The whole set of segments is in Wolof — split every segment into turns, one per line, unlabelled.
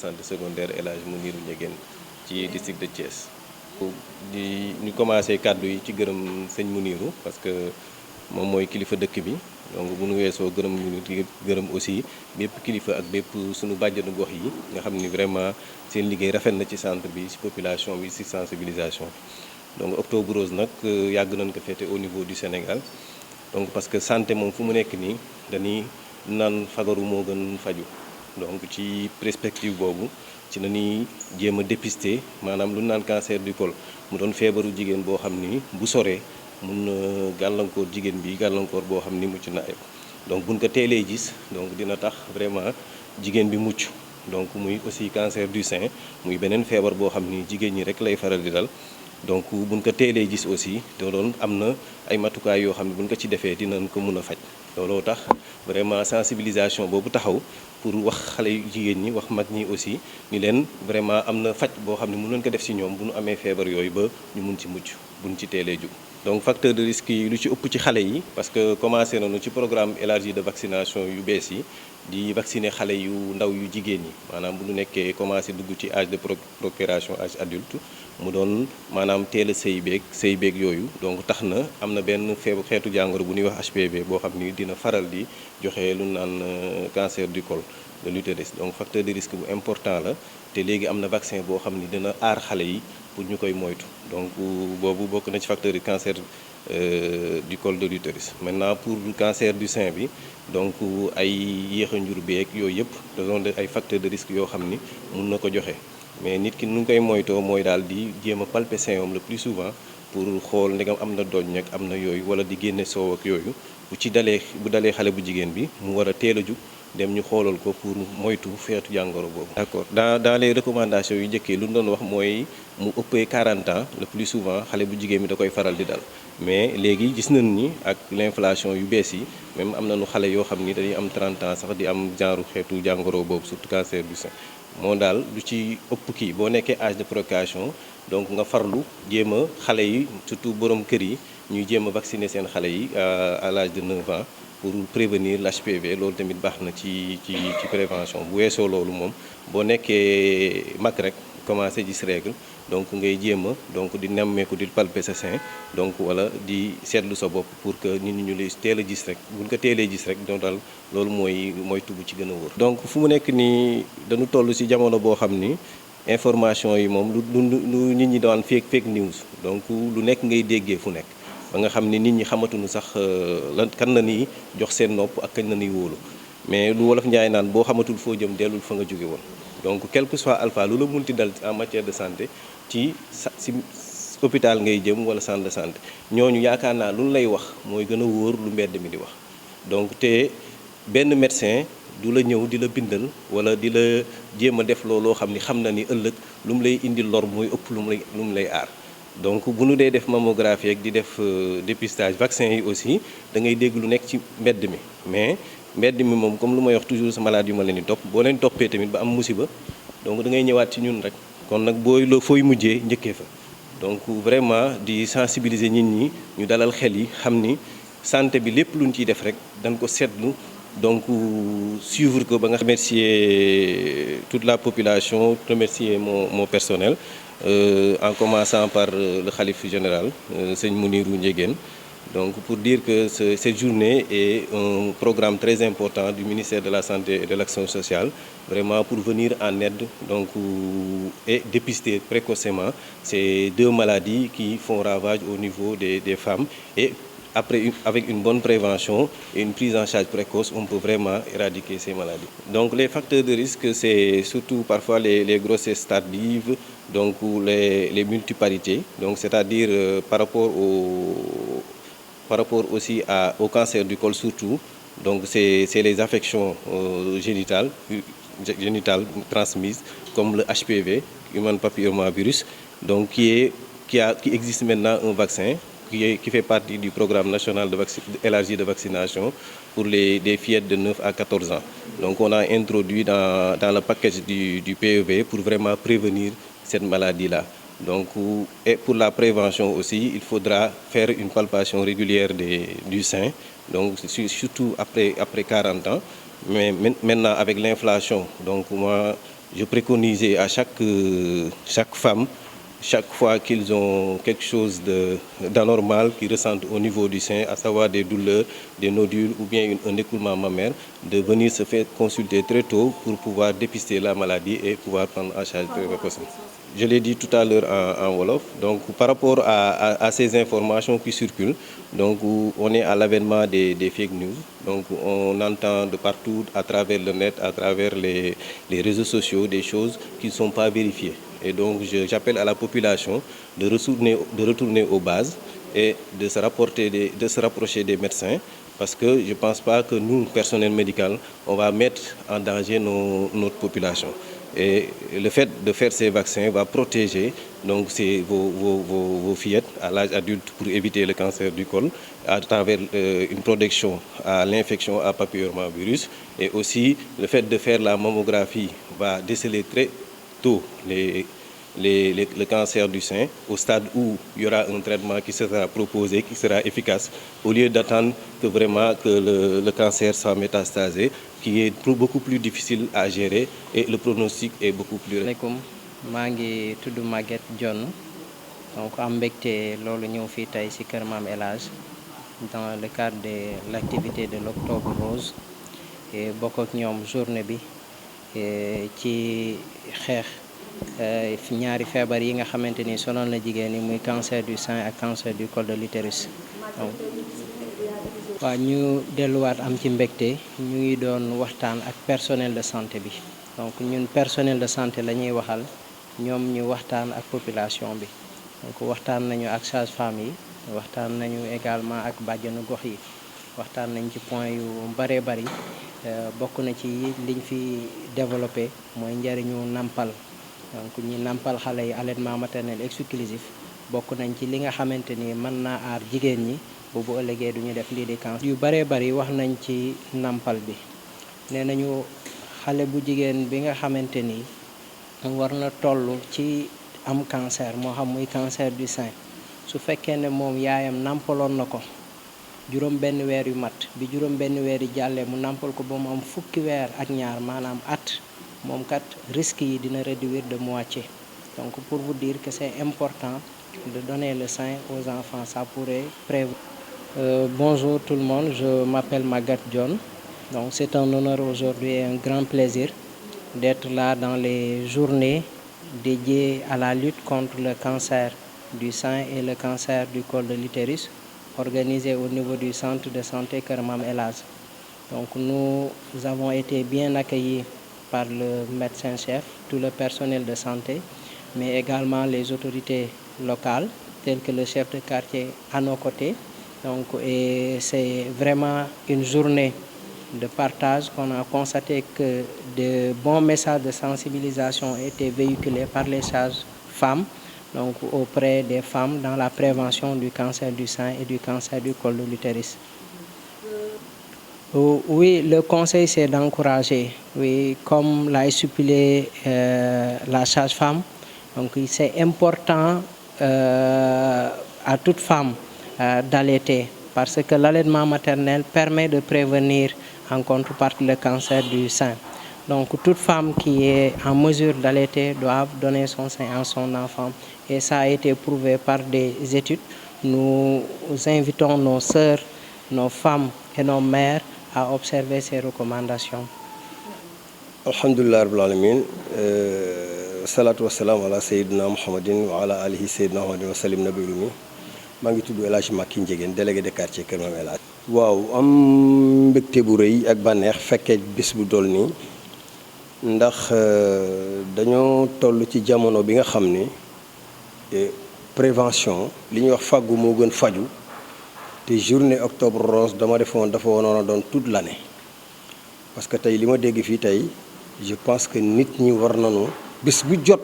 santé secondaire El Hadj Mounirou Ndiéguène ci district de Thiès. ñu commencé kàddu yi ci gërëm sëñ Mounirou parce que moom mooy kilifa dëkk bi donc bu nu weesoo gërëm ñu gërëm aussi bépp kilifa ak bépp suñu bàjjanu gox yi nga xam ni vraiment seen liggéey rafet na ci centre bi ci population bi ci sensibilisation donc Octobre Rose nag yàgg nañ ko fêter au niveau du Sénégal donc parce que santé moom fu mu nekk nii dañuy naan fagaru moo gën faju donc ci perspective boobu ci la ñuy jéem a dépister maanaam lu naan cancer du col mu doon feebaru jigéen boo xam ni bu soree mun na gàllankoor jigéen bi gàllankoor boo xam ni mucc na ayib donc buñ ko teelee gis donc dina tax vraiment jigéen bi mucc donc muy aussi cancer du sein muy beneen feebar boo xam ni jigéen ñi rek lay faral di dal donc buñ ko teelee gis aussi te doon am na ay matukaay yoo xam ne buñ ko ci defee dinañ ko mun a faj looloo tax vraiment sensibilisation boobu taxaw pour wax xale yu jigéen ñi wax mag ñi aussi ni leen vraiment am na faj boo xam ne mën nañ ko def ci ñoom bu ñu amee feebar yooyu ba ñu mun ci mucc buñ ci teelee jug donc facteur de risque yi lu ci ëpp ci xale yi parce que commencé nañu ci programme élargi de vaccination yu bees yi di vacciner xale yu ndaw yu jigéen ñi maanaam bu ñu nekkee commencé dugg ci âge de procréation âge adulte mu doon maanaam teel a sëy beeg yooyu donc tax na am na benn feebu xeetu jàngoro bu ñuy wax HPV boo xam ni dina faral di joxe lu naan cancer du col de l'utérus donc facteur de risque bu important la te léegi am na vaccin boo xam ni dina aar xale yi pour ñu koy moytu donc boobu bokk na ci facteur du cancer du col de l'utérus maintenant pour cancer du sein bi donc ay yéex a njur beeg yooyu yëpp da doon ay facteurs de risque yoo xam ni mun na ko joxe mais nit ki nu ngi koy moytoo mooy daal di jéem a palper sein am le plus souvent pour xool ndegam am na doñ ak am na yooyu wala di génne soow ak yooyu bu dalee xale bu jigéen bi mu war a teel a jug dem ñu xoolal ko pour moytu feetu jàngoro boobu. d'accord dans les recommandations yu njëkkee lu ñu doon wax mooy mu ëppee 40 ans le plus souvent xale bu jigéen bi da koy faral di dal mais léegi gis nañ ni ak l'inflation yu bees yi même am nañu xale yoo xam ni dañuy am 30 ans sax di am genre xeetu jàngoro boobu surtout cancer du sein moo daal lu ci ëpp kii boo nekkee âge de procréation donc nga farlu jéem a xale yi surtout borom kër yi ñuy jéem a vacciner seen xale yi à l'âge de 9 ans pour prévenir l'HPV loolu tamit baax na ci prévention bu weesoo loolu moom boo nekkee mag rek commencé gis règle donc ngay jéem a donc di nemmeeku di palper sa sein donc wala di seetlu sa bopp pour que nit ñi ñu lay teel a gis rek buñ ko teelee gis rek donc daal loolu mooy tubu ci gën a wóor. donc fu mu nekk nii dañu toll ci jamono boo xam ni information yi moom lu nit ñi daan fake news donc lu nekk ngay déggee fu nekk. ba nga xam ni nit ñi xamatuñu sax lan kan la ni jox seen nopp ak kañ la ni wóolu mais lu wolof njaay naan boo xamatul foo jëm dellul fa nga jóge woon donc quel que soit alpha lu la munti dal en matière de santé ci hôpital ngay jëm wala centre de santé ñooñu yaakaar naa lu lay wax mooy gën a wóor lu mbedd mi di wax donc te benn médecin du la ñëw di la bindal wala di la jéem a def looloo xam ni xam na ni ëllëg lu mu lay indi lor mooy ëpp lu mu lay aar donc bu nu dee def mammographie ak di def dépistage vaccin yi aussi da ngay dégg lu nekk ci mbedd mi mais mbedd mi moom comme lu may wax toujours sa malade yu ma leen di topp boo leen toppee tamit ba am musiba donc da ngay ñëwaat ci ñun rek kon nag fooy mujjee njëkkee fa donc vraiment di sensibiliser nit ñi ñu dalal xel yi xam ni santé bi lépp lu ñu ciy def rek dañ ko seetlu donc suivre ko ba nga remercier toute la population remercier mon personnel en commençant par le khalife général Sëñ Mounirou Ndiéguène donc pour dire que cette journée est un programme très important du ministère de la Santé et de l'Action sociale vraiment pour venir en aide donc et dépister précocement ces deux maladies qui font ravage au niveau des femmes et après, avec une bonne prévention et une prise en charge précoce, on peut vraiment éradiquer ces maladies. Donc les facteurs de risque, c'est surtout parfois les grossesses tardives, donc les multiparités, donc c'est-à-dire par rapport aussi au cancer du col surtout, donc c'est les affections génitales transmises comme le HPV, Human Papillomavirus, donc qui existe maintenant un vaccin qui fait partie du programme national élargi de vaccination pour des fillettes de 9 à 14 ans. Donc on a introduit dans le package du PEV pour vraiment prévenir cette maladie-là. Donc, et pour la prévention aussi, il faudra faire une palpation régulière du sein, donc surtout après 40 ans. Mais maintenant avec l'inflation, donc moi je préconisais à chaque femme, chaque fois qu'ils ont quelque chose d'anormal qu'ils ressentent au niveau du sein, à savoir des douleurs, des nodules ou bien un écoulement mammaire, de venir se faire consulter très tôt pour pouvoir dépister la maladie et pouvoir prendre en charge très précocement. Je l'ai dit tout à l'heure en Wolof, donc par rapport à ces informations qui circulent, donc on est à l'avènement des fake news, donc on entend de partout à travers le net, à travers les réseaux sociaux, des choses qui ne sont pas vérifiées. Et donc j'appelle à la population de retourner aux bases et de se rapprocher des médecins, parce que je ne pense pas que nous, personnel médical, on va mettre en danger notre population. Et le fait de faire ces vaccins va protéger donc vos fillettes à l'âge adulte pour éviter le cancer du col à travers une protection à l'infection à papillomavirus. Et aussi le fait de faire la mammographie va déceler très tôt le cancer du sein au stade où il y aura un traitement qui sera proposé, qui sera efficace, au lieu d'attendre que vraiment que le cancer soit métastasé, qui est beaucoup plus difficile à gérer et le pronostic est beaucoup plus...
Asalaamaaleykum, maa ngi tudd Maguette Dione, donc am mbégte loolu ñëw fii tey ci Kër Mame El Hadj dans le cadre de l'activité de l'Octobre Rose et bokk ak ñoom journée bi ci xeex ñaari feebar yi nga xamante ni sonal na jigéen ñi muy cancer du sein ak cancer du col de l'utérus. Donc waaw ñu delluwaat am ci mbégte ñu ngi doon waxtaan ak personnel de santé bi, donc ñun personnel de santé la ñuy waxal, ñoom ñu waxtaan ak population bi. Donc waxtaan nañu ak sage-femme yi, waxtaan nañu également ak bàjjenu gox yi, waxtaan nañ ci point yu bëree bëri. Bokk na ci liñ fi développé mooy njariñu nampal, donc ñi nampal xale yi allaitement maternel exclusif bokk nañ ci li nga xamante ni mën naa aar jigéen ñi bu ëllëgee duñu def lii di cancer. Yu bëree bëri wax nañ ci nampal bi, nee nañu xale bu jigéen bi nga xamante ni war na toll ci am cancer, moo xam muy cancer du sein, su fekkee ne moom yaayam nampaloon na ko juróom benn weer yu mat, bi juróom benn weer yi jàllee mu nampal ko ba mu am fukki weer ak ñaar maanaam at, moom kat risque yi dina réduire de moitié. Donc pour vous dire que c'est important de donner le sein aux enfants, ça pourrait prévenir. Bonjour tout le monde, je m'appelle Maguette Dione. Donc c'est un honneur aujourd'hui et un grand plaisir d'être là dans les journées dédiées à la lutte contre le cancer du sein et le cancer du col de l'utérus, organisé au niveau du centre de santé Kër Mame El Hadj. Donc nous avons été bien accueillis par le médecin-chef, tout le personnel de santé, mais également les autorités locales, telles que le chef de quartier à nos côtés. Donc, et c'est vraiment une journée de partage qu'on a constaté que de bons messages de sensibilisation étaient véhiculés par les sages-femmes, donc auprès des femmes dans la prévention du cancer du sein et du cancer du col de l'utérus. Oui, le conseil c'est d'encourager, oui, comme l'a stipulé la sage-femme. Donc c'est important à toute femme d'allaiter, parce que l'allaitement maternel permet de prévenir en contrepartie le cancer du sein. Donc toute femme qui est en mesure d'allaiter doit donner son sein à son enfant, et ça a été prouvé par des études. Nous invitons nos sœurs, nos femmes et nos mères à observer ces recommandations.
Alhamdulillah rabbil alamin, salatu wassalamu ala sayyidina Muhammadin wa ala alihi sayyidina Muhammadin wa sallim nabiyul ummi. Maa ngi tudd El Hadj Macky Ndiéguène, délégué de quartier Kër Mame El Hadj. Waaw, am mbégte bu rëy ak bànneex fekkee bis bu dool nii, ndax dañoo toll ci jamono bi nga xam ne prévention li ñuy wax fàggu moo gën faju, te journée octobre rose dafa waroon a doon toute l'année. Parce que tey li ma dégg fii tey, je pense que nit ñi war nañu bis bu jot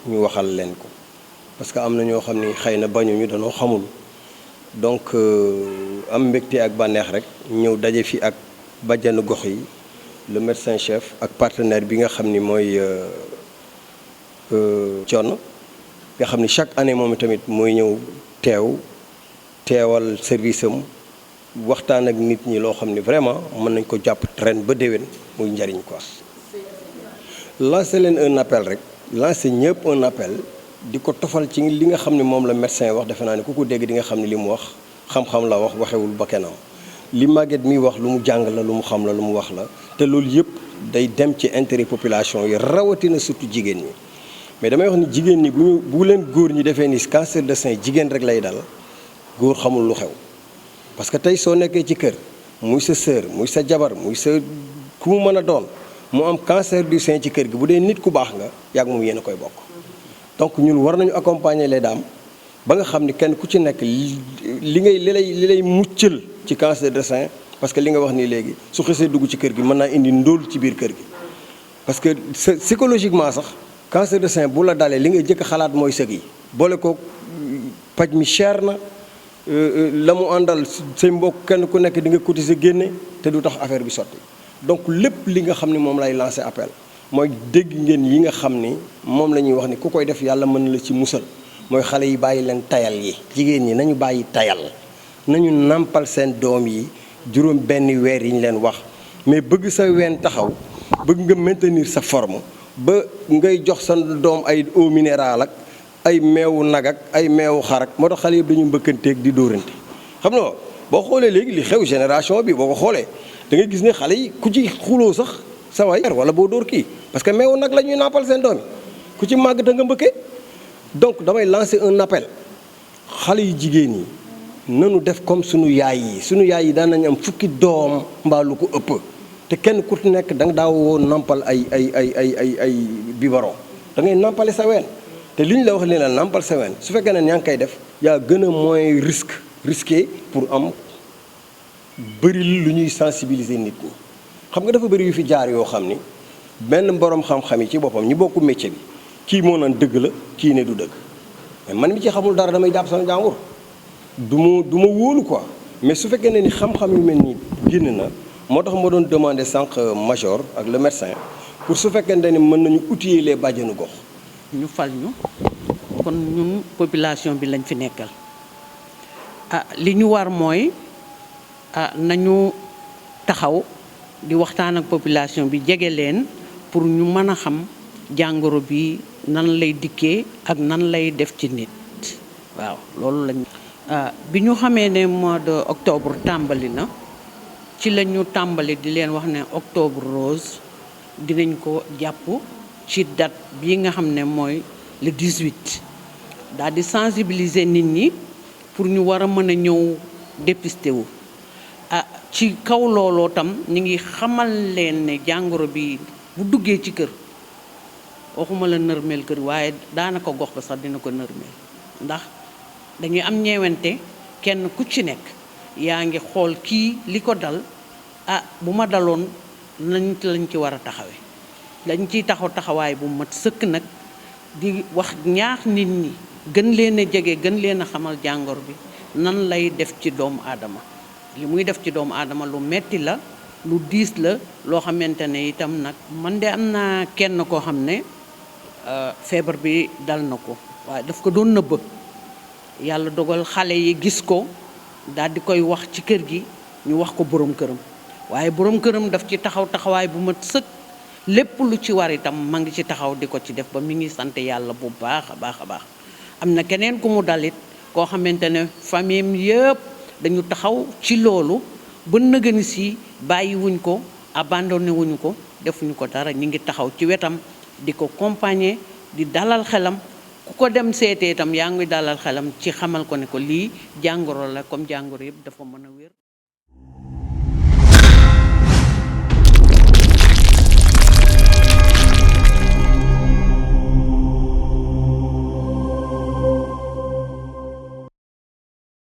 ñu waxal leen ko, parce que am na ñoo xam ni xëy na bañuñu dañoo xamul. Donc am mbégte ak bànneex rek ñëw daje fi ak bàjjanu gox yi, le médecin chef ak partenaire bi nga xam ni mooy Thione, nga xam ni chaque année moom tamit mooy ñëw teewal service am, waxtaan ak nit ñi loo xam ni vraiment mën nañ ko jàpp ren ba déwén muy njariñ quoi. lancer leen un appel rek lancer ñëpp un appel di ko tofal ci li nga xam ne moom la médecin wax defe naa ne ku ko dégg di nga xam ne li mu wax xam-xam la wax waxewul ba kenam li Maguette mi wax lu mu jàng la lu mu xam la lu mu wax la te loolu yëpp day dem ci intérêt population yi rawatina surtout jigéen ñi mais damay wax ni jigéen ñi bu leen góor ñi defee ni cancer de sein jigéen rek lay dal góor xamul lu xew parce que tey soo nekkee ci kër muy sa sœur muy sa jabar muy sa ku mu mën a doon mu am cancer du sein ci kër gi bu dee nit ku baax nga yàgg moom yéen a koy bokk donc ñun war nañu accompagner les dames ba nga xam ni kenn ku ci nekk li lay muccal ci cancer de sein parce que li nga wax nii léegi su xesee dugg ci kër gi mën naa indi ndóol ci biir kër gi parce que psychologiquement sax cancer de sein bu la dalee li ngay jëkk xalaat mooy sëg yi boole ko paj mi cher na la mu àndal say mbokk kenn ku nekk di nga cotiser génne te du tax affaire bi sotti donc lépp li nga xam ni moom lay lancer appel mooy dégg ngeen yi nga xam ni moom la ñuy wax ni ku koy def yàlla mën na la ci musal mooy xale yi bàyyi leen tayal yi jigéen ñi nañu bàyyi tayal nañu nàmpal seen doom yi juróom benn weer yi ñu leen wax mais bëgg sa ween taxaw bëgg nga maintenir sa forme ba ngay jox sa doom ay eau minérale ak ay meewu nag ak ay meewu xar ak moo tax xale yëpp dañu mbëkkanteeg di dóorante xam nga boo xoolee léegi li xew génération bi boo ko xoolee da ngay gis ne xale yi ku ci xuloo sax sa waay wala boo dóor kii parce que meewu nag la ñuy nàmpal seen doom yi ku ci màgg da nga mbëkkee donc damay lancer un appel xale yu jigéen yi nanu def comme sunu yaay yi daan nañu am fukki doom mbaa lu ko ëpp te kenn ku nekk da nga daawoo nampal ay biberon da ngay nampale sa ween te li ñu la wax ni la nampal sa ween su fekkee ne ñaa ngi koy def yaa gën a moins risqué pour am bëri lu ñuy sensibiliser nit ñi xam nga dafa bëri yu fi jaar yoo xam ni benn borom xam-xam yi ci boppam ñi bokku métier bi kii moo naan dëgg la kii ne du dëgg mais man mi ci xamul dara damay jàpp sama jàngur du ma wóolu quoi mais su fekkee ne ni xam-xam yu mel nii génn na moo tax ma doon demander sànq major ak le médecin pour su fekkee ne ni mën nañu outiller les bàjjenu gox.
ñu fal ñu kon ñun population bi lañ fi nekkal li ñu war mooy nañu taxaw di waxtaan ak population bi jege leen pour ñu mën a xam jàngoro bi nan lay dikkee ak nan lay def ci nit waaw loolu lañ bi ñu xamee ne mois de octobre tàmbali na ci la ñu tàmbali di leen wax ne octobre rose dinañ ko jàpp ci date bi nga xam ne mooy le 18 daal di sensibiliser nit ñi pour ñu war a mën a ñëw dépister wu ci kaw looloo tam ñu ngi xamal leen ne jàngoro bi bu duggee ci kër waxuma la nërmeel kër waaye daanaka gox ba sax dina ko nërmeel ndax dañuy am ñeewante kenn ku ci nekk yaa ngi xool kii li ko dal bu ma daloon lañ ci war a taxawe dañ ciy taxawaay bu mat sëkk nag di wax ñaax nit ñi gën leen a jege gën leen a xamal jàngoro bi nan lay def ci doomu aadama li muy def ci doomu aadama lu metti la lu diis la loo xamante ne itam nag man de am naa kenn koo xam ne feebar bi dal na ko waaye daf ko doon nëbb yàlla dogal xale yi gis ko daal di koy wax ci kër gi ñu wax ko borom këram waaye borom këram daf ci taxawaay bu mat sëkk lépp lu ci war itam ma ngi ci taxaw di ko ci def ba mi ngi sant yàlla bu baax a baax a baax am na keneen ku mu dalit koo xamante ne famille yëpp dañu taxaw ci loolu ba nëgëni si bàyyi wuñ ko abandonné wuñu ko defuñu ko dara ñu ngi taxaw ci wetam di ko accompagner di dalal xelam ku ko dem seetee itam yaa ngi dalal xelam ci xamal ko ne ko lii jàngoro la comme jàngoro yëpp dafa mën a wér